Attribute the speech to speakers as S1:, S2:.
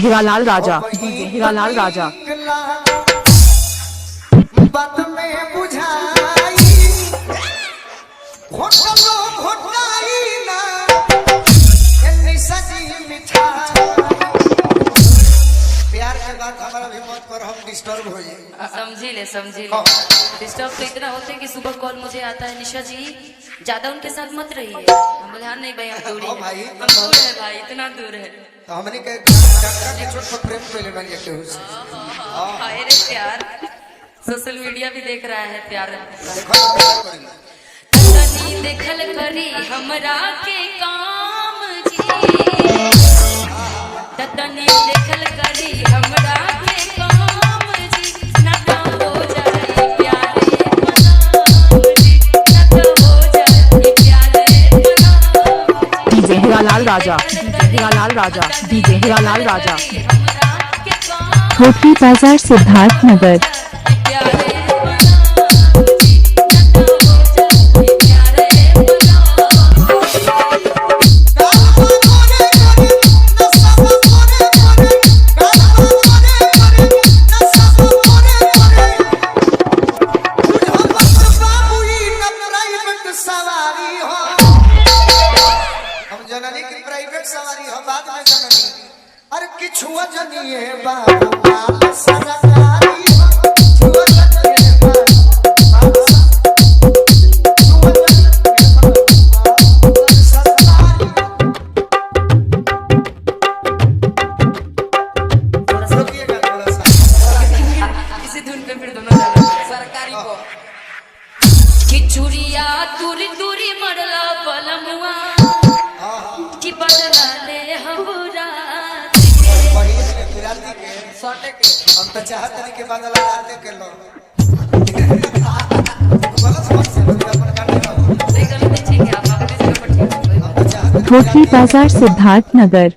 S1: हीरालाल राजा, DJ Hiralal राजा।
S2: बात में बुझाई घोटलो घोटाई ना एनी सजी मिठाई। प्यार के बात हमारा भी मत कर, हम डिस्टर्ब हो जाए।
S3: समझी ले डिस्टर्ब तो इतना होते हैं कि सुबह कॉल मुझे आता है, निशा जी ज्यादा उनके साथ मत रहिए। हम बोले हाँ नहीं भाई हम दूर है, हम दूर है भाई, इतना दूर है।
S2: तो हमने के डॉक्टर के छोट पर प्रेम पहले बन गए हो।
S3: हाय रे प्यार, सोशल मीडिया भी देख रहा है प्यार। तनी देखल करी हमरा के काम जी, तनी देखल करी हमरा के काम जी, ना तो हो जाए प्यारे मनाम जी, ना तो हो जाए प्यारे मनाम।
S1: डीजे हीरालाल राजा, डीजे हीरालाल राजा, डीजे हीरालाल राजा।
S4: होटली बाजार सिद्धार्थ नगर।
S2: जननी की प्राइवेट सवारी हो बाद में जननी, अरे किछु जनिए बाबू माल सरकारी हो, छुआ जनिए बाबू सरकारी। रुकिएगा थोड़ा सा,
S3: इसी धुन पे फिर दोनों सरकारी को खिचुड़िया दूरी दूरी मरला पलमुआ की बदला ले हमरा
S2: हम तो चाहते नहीं कि बदला आते के लो।
S4: होटली बाजार सिद्धार्थ नगर।